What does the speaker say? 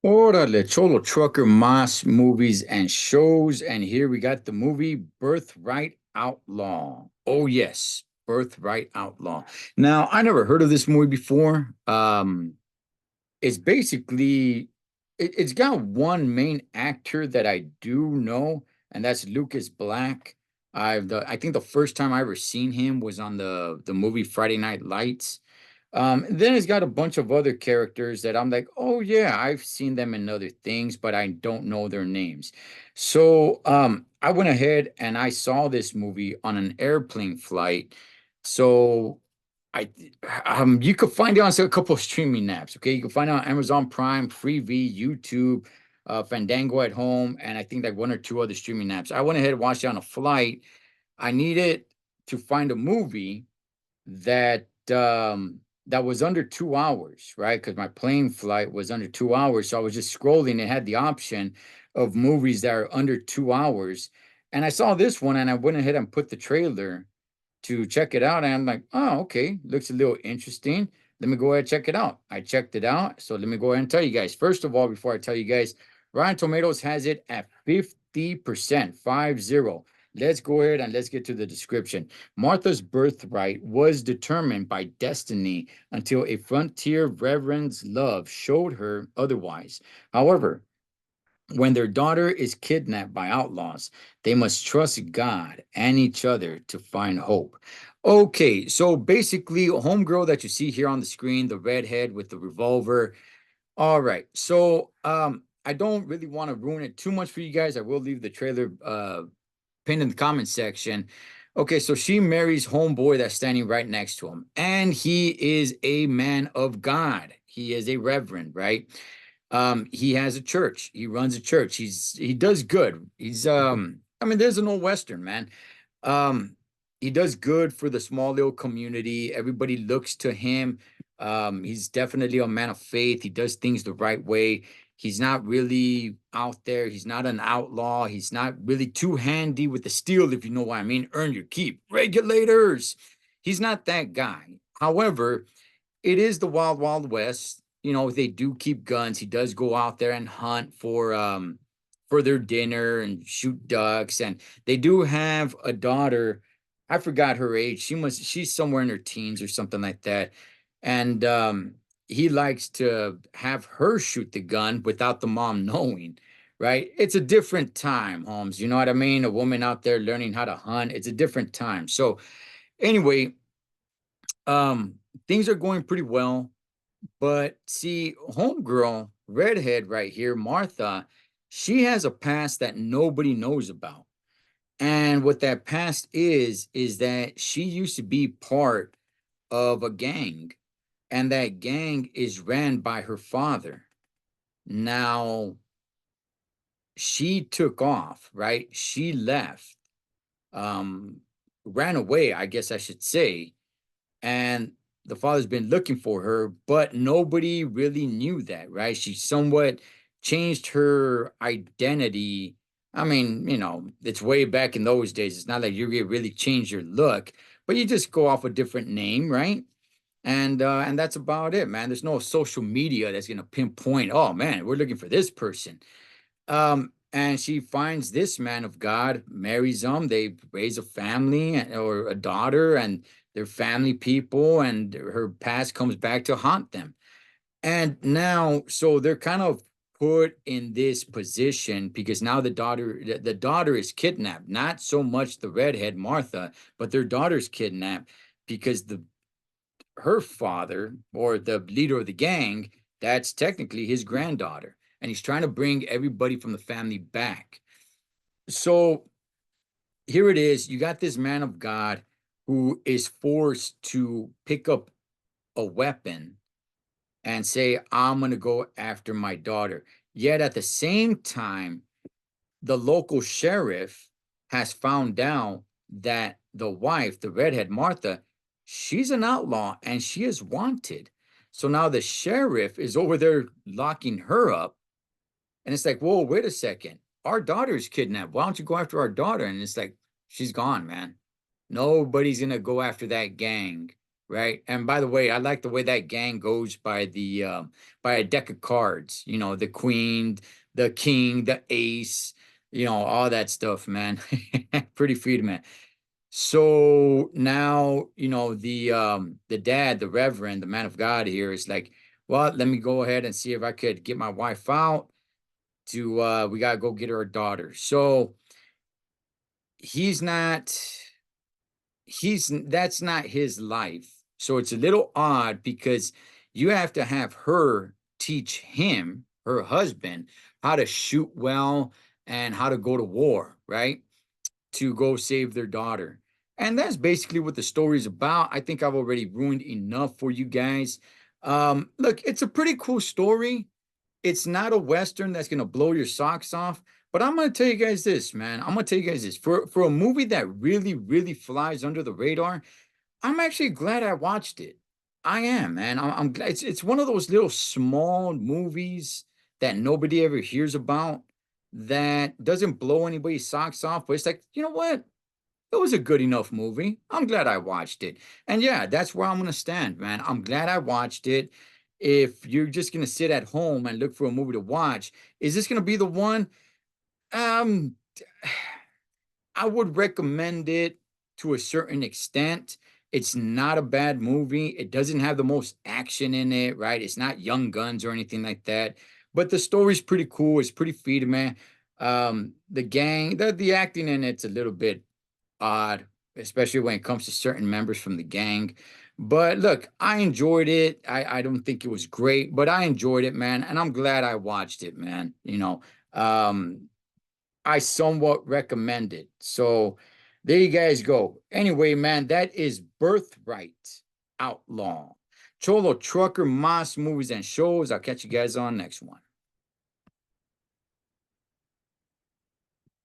Órale, Cholo Trucker Mas movies and shows. And here we got the movie Birthright Outlaw. Oh, yes, Birthright Outlaw. Now, I never heard of this movie before. It's basically, it's got one main actor that I do know, and that's Lucas Black. I think the first time I ever seen him was on the movie Friday Night Lights. Then it's got a bunch of other characters that I'm like, oh yeah, I've seen them in other things, but I don't know their names. So I went ahead and I saw this movie on an airplane flight. So I you could find it on a couple of streaming apps. Okay, you can find it on Amazon Prime, Freevee, YouTube, Fandango at home, and I think like one or two other streaming apps. I went ahead and watched it on a flight. I needed to find a movie that that was under 2 hours, right? Because my plane flight was under 2 hours. So I was just scrolling. It had the option of movies that are under 2 hours. And I saw this one and I went ahead and put the trailer to check it out. And I'm like, oh, okay, looks a little interesting. Let me go ahead and check it out. I checked it out. So let me go ahead and tell you guys. First of all, before I tell you guys, Rotten Tomatoes has it at 50%, 50. Let's go ahead and let's get to the description. Martha's birthright was determined by destiny until a frontier reverend's love showed her otherwise. However, when their daughter is kidnapped by outlaws, they must trust God and each other to find hope. Okay, so basically, a homegirl that you see here on the screen, the redhead with the revolver. All right, so I don't really want to ruin it too much for you guys. I will leave the trailer pinned in the comment section. Okay, so she marries homeboy that's standing right next to him, and he is a man of God. He is a reverend, right? He has a church. He runs a church. He does good. I mean, there's an old Western, man. Um, he does good for the small little community. Everybody looks to him. He's definitely a man of faith. He does things the right way. He's not really out there. He's not an outlaw. He's not really too handy with the steel, if you know what I mean. Earn your keep. Regulators. He's not that guy. However, it is the wild, wild west. You know, they do keep guns. He does go out there and hunt for their dinner and shoot ducks. And they do have a daughter. I forgot her age. She's somewhere in her teens or something like that. And he likes to have her shoot the gun without the mom knowing, right? It's a different time, Holmes. You know what I mean? A woman out there learning how to hunt. It's a different time. So anyway, um, things are going pretty well. But see, homegirl, redhead right here, Martha, she has a past that nobody knows about. And what that past is that she used to be part of a gang, and that gang is ran by her father. Now, she took off, right? She left, um, ran away, I guess I should say, and the father's been looking for her, but nobody really knew that, right? She somewhat changed her identity. I mean, you know, it's way back in those days. It's not like you really change your look, but you just go off a different name, right? And that's about it, man. There's no social media that's gonna pinpoint, oh man, we're looking for this person. And she finds this man of God, marries him. They raise a family or a daughter, and they're family people, and her past comes back to haunt them. And now, so they're kind of put in this position because now the daughter is kidnapped. Not so much the redhead Martha, but their daughter's kidnapped because the her father or the leader of the gang, that's technically his granddaughter. And he's trying to bring everybody from the family back. So here it is. You got this man of God who is forced to pick up a weapon and say, I'm going to go after my daughter. Yet at the same time, the local sheriff has found out that the wife, the redhead Martha, she's an outlaw and she is wanted. So now the sheriff is over there locking her up. And it's like, whoa, wait a second. Our daughter's kidnapped. Why don't you go after our daughter? And it's like, she's gone, man. Nobody's going to go after that gang. right? And by the way, I like the way that gang goes by the by a deck of cards, you know, the queen, the king, the ace, you know, all that stuff, man. Pretty freedom, man. So now, you know, the dad, the reverend, the man of God here is like, well, let me go ahead and see if I could get my wife out to we gotta go get her a daughter. So he's not he's that's not his life. So it's a little odd because you have to have her teach him, her husband, how to shoot well and how to go to war, right? To go save their daughter. And that's basically what the story's about. I think I've already ruined enough for you guys. Look, it's a pretty cool story. It's not a Western that's gonna blow your socks off. But I'm gonna tell you guys this, man. I'm gonna tell you guys this. For a movie that really, really flies under the radar, I'm actually glad I watched it. I am, man. I'm glad it's one of those little small movies that nobody ever hears about that doesn't blow anybody's socks off, but it's like, you know what? It was a good enough movie. I'm glad I watched it. And yeah, that's where I'm gonna stand, man. I'm glad I watched it. If you're just gonna sit at home and look for a movie to watch, is this gonna be the one? Um, I would recommend it to a certain extent. It's not a bad movie. It doesn't have the most action in it, right? It's not Young Guns or anything like that. But the story's pretty cool. It's pretty feed, man. The gang, the acting in it's a little bit odd, especially when it comes to certain members from the gang. But look, I enjoyed it. I don't think it was great, but I enjoyed it, man. And I'm glad I watched it, man. I somewhat recommend it. So there you guys go. Anyway, man, that is Birthright Outlaw. Cholo Trucker, Moss Movies and Shows. I'll catch you guys on next one.